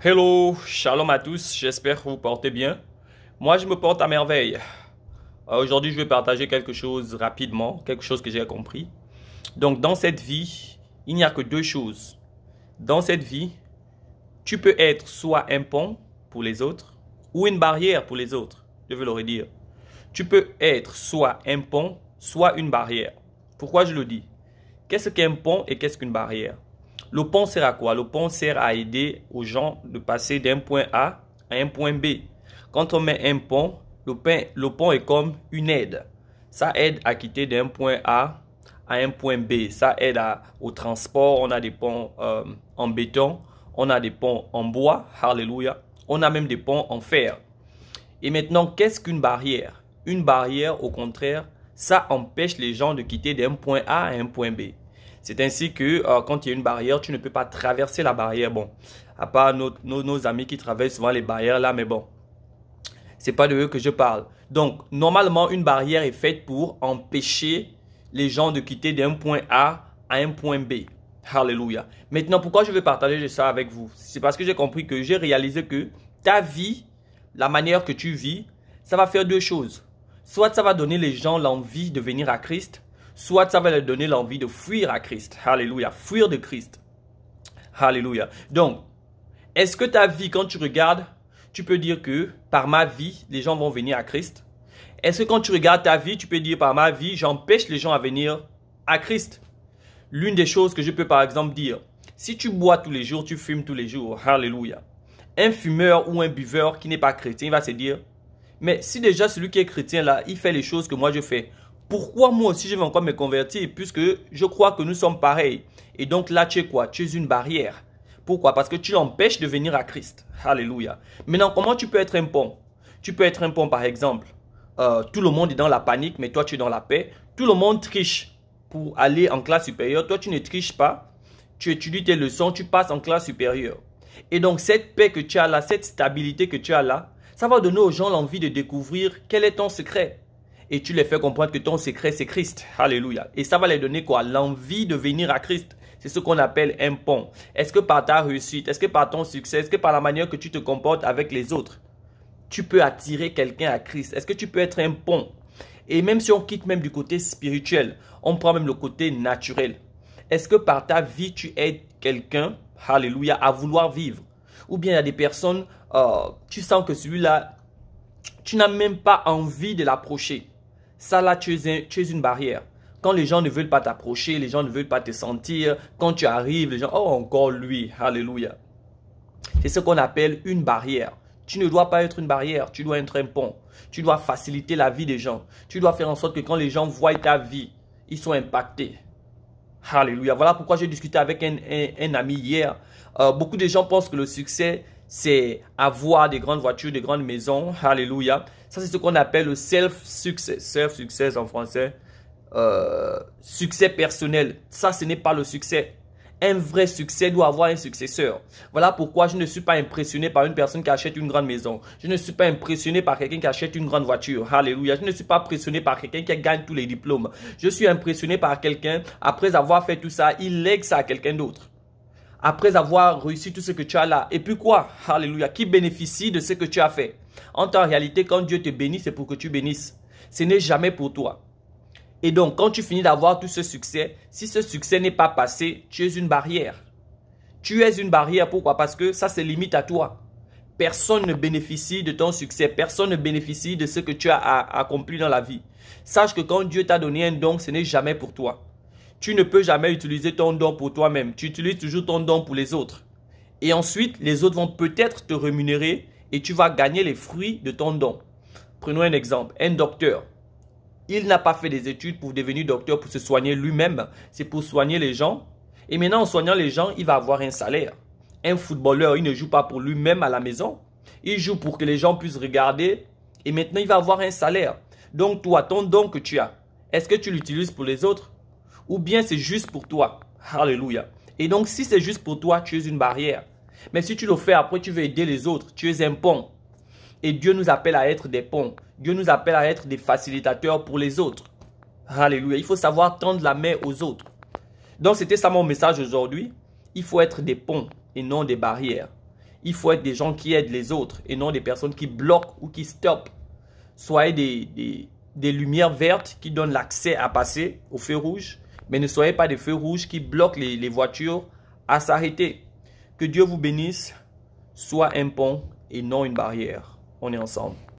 Hello, shalom à tous, j'espère que vous portez bien. Moi, je me porte à merveille. Aujourd'hui, je vais partager quelque chose rapidement, quelque chose que j'ai compris. Donc, dans cette vie, il n'y a que deux choses. Dans cette vie, tu peux être soit un pont pour les autres ou une barrière pour les autres. Je veux le redire. Tu peux être soit un pont, soit une barrière. Pourquoi je le dis? Qu'est-ce qu'un pont et qu'est-ce qu'une barrière? Le pont sert à quoi? Le pont sert à aider aux gens de passer d'un point A à un point B. Quand on met un pont, le pont est comme une aide. Ça aide à quitter d'un point A à un point B. Ça aide au transport. On a des ponts en béton. On a des ponts en bois. Alléluia. On a même des ponts en fer. Et maintenant, qu'est-ce qu'une barrière? Une barrière, au contraire, ça empêche les gens de quitter d'un point A à un point B. C'est ainsi que quand il y a une barrière, tu ne peux pas traverser la barrière. Bon, à part nos amis qui traversent souvent les barrières là, mais bon, c'est pas de eux que je parle. Donc, normalement, une barrière est faite pour empêcher les gens de quitter d'un point A à un point B. Alléluia. Maintenant, pourquoi je vais partager ça avec vous? C'est parce que j'ai compris que j'ai réalisé que ta vie, la manière que tu vis, ça va faire deux choses. Soit ça va donner les gens l'envie de venir à Christ, soit ça va leur donner l'envie de fuir à Christ. Alléluia. Fuir de Christ. Alléluia. Donc, est-ce que ta vie, quand tu regardes, tu peux dire que par ma vie, les gens vont venir à Christ? Est-ce que quand tu regardes ta vie, tu peux dire par ma vie, j'empêche les gens à venir à Christ? L'une des choses que je peux par exemple dire, si tu bois tous les jours, tu fumes tous les jours. Alléluia. Un fumeur ou un buveur qui n'est pas chrétien, il va se dire, mais si déjà celui qui est chrétien là, il fait les choses que moi je fais, pourquoi moi aussi je vais encore me convertir puisque je crois que nous sommes pareils? Et donc là tu es quoi? Tu es une barrière. Pourquoi? Parce que tu l'empêches de venir à Christ. Alléluia. Maintenant, comment tu peux être un pont? Tu peux être un pont par exemple. Tout le monde est dans la panique, mais toi tu es dans la paix. Tout le monde triche pour aller en classe supérieure. Toi tu ne triches pas. Tu étudies tes leçons, tu passes en classe supérieure. Et donc cette paix que tu as là, cette stabilité que tu as là, ça va donner aux gens l'envie de découvrir quel est ton secret. Et tu les fais comprendre que ton secret, c'est Christ. Alléluia. Et ça va les donner quoi? L'envie de venir à Christ. C'est ce qu'on appelle un pont. Est-ce que par ta réussite, est-ce que par ton succès, est-ce que par la manière que tu te comportes avec les autres, tu peux attirer quelqu'un à Christ? Est-ce que tu peux être un pont? Et même si on quitte même du côté spirituel, on prend même le côté naturel. Est-ce que par ta vie, tu aides quelqu'un, alléluia, à vouloir vivre? Ou bien il y a des personnes, tu sens que celui-là, tu n'as même pas envie de l'approcher. Ça là, tu es une barrière. Quand les gens ne veulent pas t'approcher, les gens ne veulent pas te sentir, quand tu arrives, les gens, oh encore lui, alléluia. C'est ce qu'on appelle une barrière. Tu ne dois pas être une barrière, tu dois être un pont. Tu dois faciliter la vie des gens. Tu dois faire en sorte que quand les gens voient ta vie, ils sont impactés. Alléluia. Voilà pourquoi j'ai discuté avec un ami hier. Beaucoup de gens pensent que le succès, c'est avoir des grandes voitures, des grandes maisons. Alléluia. Ça, c'est ce qu'on appelle le self-success. Self-success en français. Succès personnel. Ça, ce n'est pas le succès. Un vrai succès doit avoir un successeur. Voilà pourquoi je ne suis pas impressionné par une personne qui achète une grande maison. Je ne suis pas impressionné par quelqu'un qui achète une grande voiture. Alléluia. Je ne suis pas impressionné par quelqu'un qui gagne tous les diplômes. Je suis impressionné par quelqu'un, après avoir fait tout ça, il lègue ça à quelqu'un d'autre. Après avoir réussi tout ce que tu as là. Et puis quoi? Alléluia. Qui bénéficie de ce que tu as fait? En réalité, quand Dieu te bénit, c'est pour que tu bénisses. Ce n'est jamais pour toi. Et donc, quand tu finis d'avoir tout ce succès, si ce succès n'est pas passé, tu es une barrière. Tu es une barrière, pourquoi? Parce que ça se limite à toi. Personne ne bénéficie de ton succès. Personne ne bénéficie de ce que tu as accompli dans la vie. Sache que quand Dieu t'a donné un don, ce n'est jamais pour toi. Tu ne peux jamais utiliser ton don pour toi-même. Tu utilises toujours ton don pour les autres. Et ensuite, les autres vont peut-être te rémunérer et tu vas gagner les fruits de ton don. Prenons un exemple. Un docteur. Il n'a pas fait des études pour devenir docteur, pour se soigner lui-même. C'est pour soigner les gens. Et maintenant, en soignant les gens, il va avoir un salaire. Un footballeur, il ne joue pas pour lui-même à la maison. Il joue pour que les gens puissent regarder. Et maintenant, il va avoir un salaire. Donc, toi, ton don que tu as, est-ce que tu l'utilises pour les autres? Ou bien c'est juste pour toi? Alléluia. Et donc, si c'est juste pour toi, tu es une barrière. Mais si tu le fais après, tu veux aider les autres. Tu es un pont. Et Dieu nous appelle à être des ponts. Dieu nous appelle à être des facilitateurs pour les autres. Alléluia. Il faut savoir tendre la main aux autres. Donc, c'était ça mon message aujourd'hui. Il faut être des ponts et non des barrières. Il faut être des gens qui aident les autres et non des personnes qui bloquent ou qui stoppent. Soyez des lumières vertes qui donnent l'accès à passer au feu rouge, mais ne soyez pas des feux rouges qui bloquent les voitures à s'arrêter. Que Dieu vous bénisse. Sois un pont et non une barrière. On est ensemble.